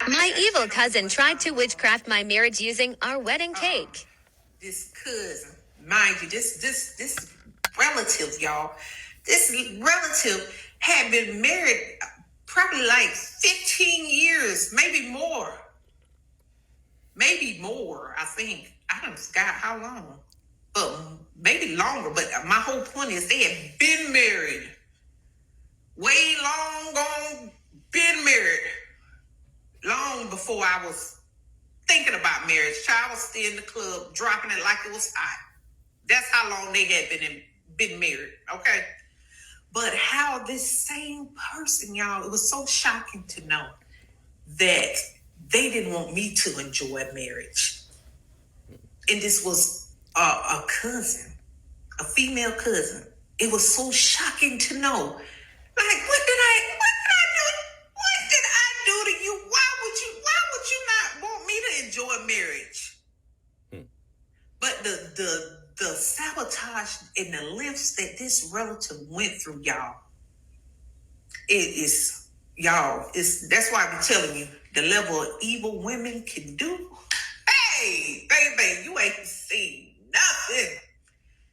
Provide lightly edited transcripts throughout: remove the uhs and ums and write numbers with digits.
My evil cousin tried to witchcraft my marriage using our wedding cake. This cousin, mind you, this relative, y'all. This relative had been married probably like 15 years, maybe more. Maybe more, I think. I don't forgot how long. But maybe longer. But my whole point is they had been married. Way long gone, been married. Long before I was thinking about marriage. Child was still in the club, dropping it like it was hot. That's how long they had been married, okay? But how this same person, y'all, it was so shocking to know that they didn't want me to enjoy marriage. And this was a cousin, a female cousin. It was so shocking to know. Like, what did I do to you? Why would you not want me to enjoy marriage? But the sabotage and the lengths that this relative went through, y'all, that's why I'm telling you, the level of evil women can do. Hey, baby, you ain't seen nothing.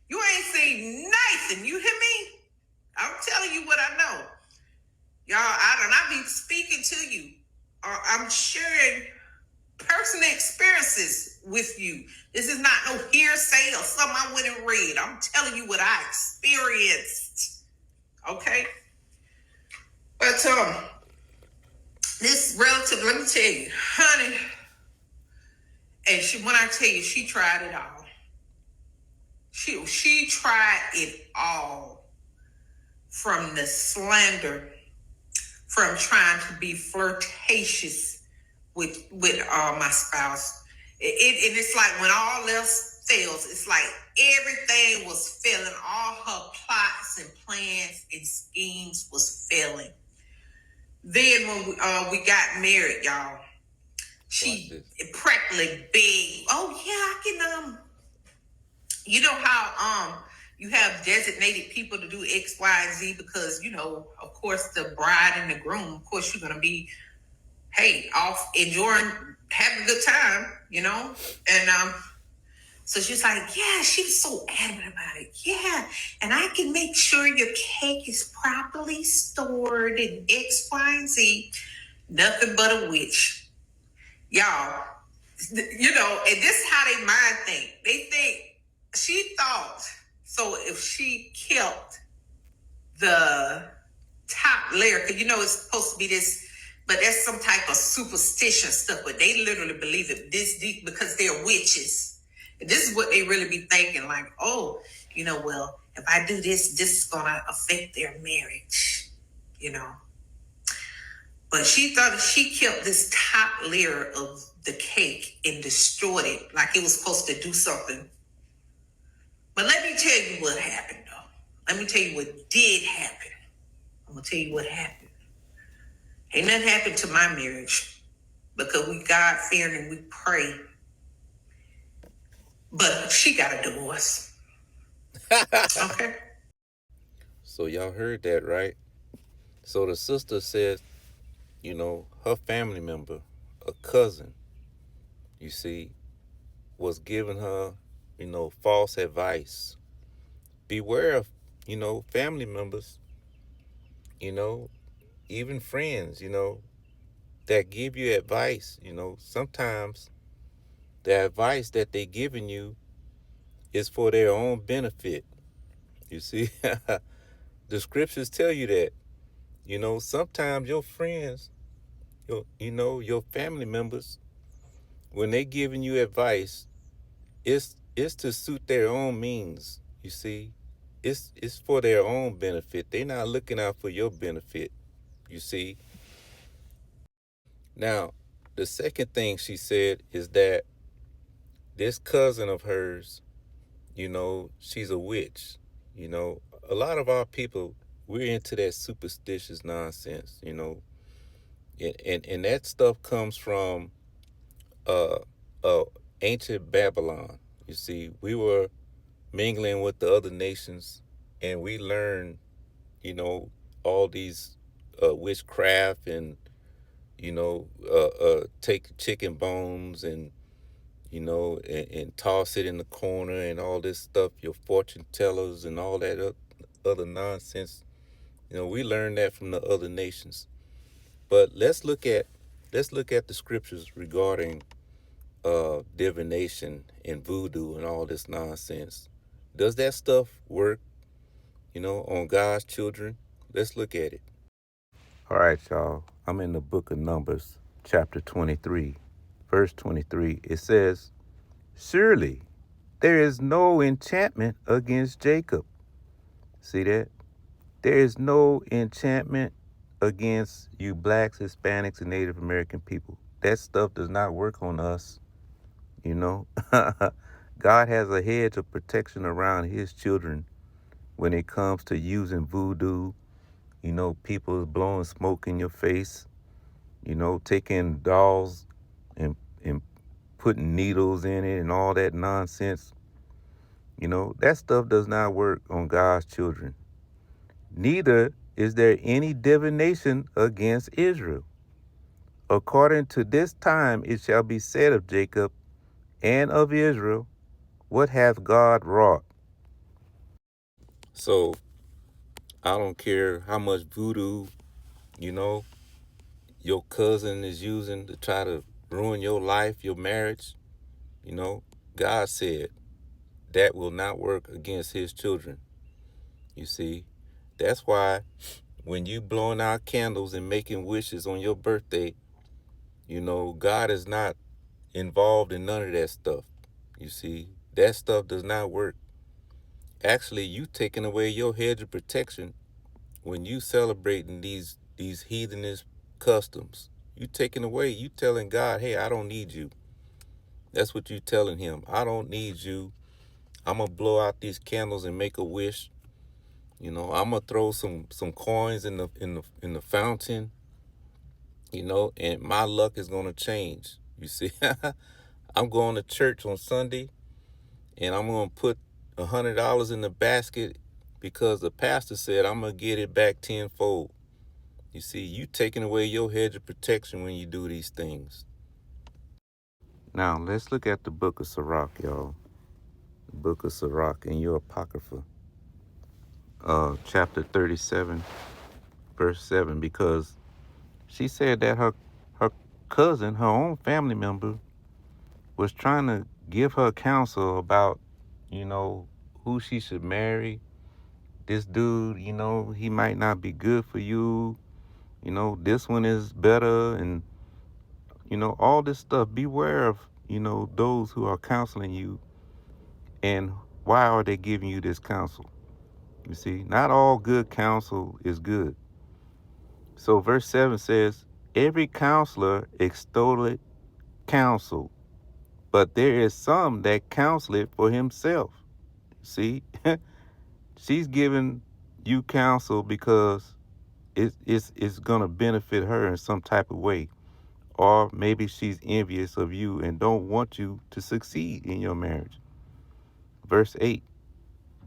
You ain't seen nothing. You hear me? I'm telling you what I know. Y'all, I be speaking to you. I'm sharing personal experiences with you. This is not no hearsay or something I went and read. I'm telling you what I experienced. Okay? But this relative, let me tell you, honey, and when I tell you, she tried it all. She tried it all. From the slander, from trying to be flirtatious with my spouse. And it's like when all else fails, it's like everything was failing. All her plots and plans and schemes was failing. Then when we got married, y'all, she practically begged, "Oh yeah, I can you know how you have designated people to do X, Y, and Z because, you know, of course, the bride and the groom, of course, you're going to be, hey, off enjoying, having a good time, you know? And so she's like, yeah, she was so adamant about it. Yeah, and I can make sure your cake is properly stored in X, Y, and Z. Nothing but a witch. Y'all, you know, and this is how they mind think. They think, she thought, so if she kept the top layer, because you know it's supposed to be this, but that's some type of superstition stuff, but they literally believe it this deep because they're witches. And this is what they really be thinking, like, oh, you know, well, if I do this, this is gonna affect their marriage, you know. But she thought if she kept this top layer of the cake and destroyed it, like it was supposed to do something. But let me tell you what happened, though. Let me tell you what did happen. I'm going to tell you what happened. Ain't nothing happened to my marriage because we God-fearing and we pray. But she got a divorce. Okay? So y'all heard that, right? So the sister said, you know, her family member, a cousin, you see, was giving her, you know, false advice. Beware of, you know, family members, you know, even friends, you know, that give you advice. You know, sometimes the advice that they giving you is for their own benefit. You see, the scriptures tell you that. You know, sometimes your friends, your family members, when they giving you advice, it's to suit their own means. You see, it's for their own benefit. They're not looking out for your benefit. You see. Now, the second thing she said is that this cousin of hers, you know, she's a witch. You know, a lot of our people, we're into that superstitious nonsense, you know. And that stuff comes from uh uh ancient Babylon. You see, we were mingling with the other nations and we learned, you know, all these witchcraft and take chicken bones and and toss it in the corner and all this stuff, your fortune tellers and all that other nonsense. We learned that from the other nations. But let's look at the scriptures regarding divination and voodoo and all this nonsense. Does that stuff work, on God's children? Let's look at it. All right, y'all. I'm in the book of Numbers, chapter 23, verse 23. It says, "Surely there is no enchantment against Jacob." See that? There is no enchantment against you blacks, Hispanics, and Native American people. That stuff does not work on us, you know. God has a hedge of protection around his children when it comes to using voodoo. People blowing smoke in your face, taking dolls and putting needles in it and all that nonsense. That stuff does not work on God's children. Neither is there any divination against Israel. According to this time it shall be said of Jacob and of Israel, what hath God wrought? So I don't care how much voodoo, you know, your cousin is using to try to ruin your life, your marriage. God said that will not work against his children. You see, that's why when you blowing out candles and making wishes on your birthday, God is not involved in none of that stuff. You see, that stuff does not work. Actually, you taking away your hedge of protection when you celebrating these heathenish customs. You taking away, you telling God, hey, I don't need you. That's what you telling him. I don't need you. I'm gonna blow out these candles and make a wish. I'm gonna throw some coins in the fountain, and my luck is gonna change. You see, I'm going to church on Sunday and I'm gonna put $100 in the basket because the pastor said I'm gonna get it back tenfold. You see, you taking away your hedge of protection when you do these things. Now let's look at the book of Sirach, y'all. The book of Sirach in your Apocrypha, chapter 37, verse 7, because she said that her cousin, her own family member, was trying to give her counsel about, who she should marry. This dude, he might not be good for you. This one is better, and all this stuff. Beware of, those who are counseling you, and why are they giving you this counsel? You see, not all good counsel is good. So verse 7 says, every counselor extolleth counsel, but there is some that counsel it for himself. See, she's giving you counsel because it's going to benefit her in some type of way. Or maybe she's envious of you and don't want you to succeed in your marriage. Verse 8,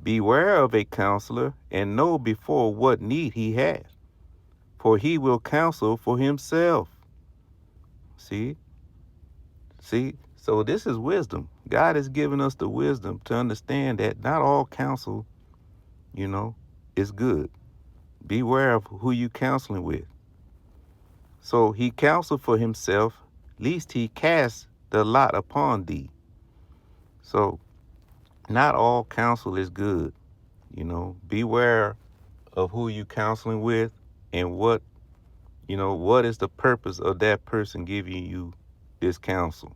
beware of a counselor and know before what need he has, for he will counsel for himself. See? So this is wisdom. God has given us the wisdom to understand that not all counsel, is good. Beware of who you counseling with. So he counsel for himself, lest he cast the lot upon thee. So not all counsel is good. Beware of who you counseling with and what is the purpose of that person giving you this counsel.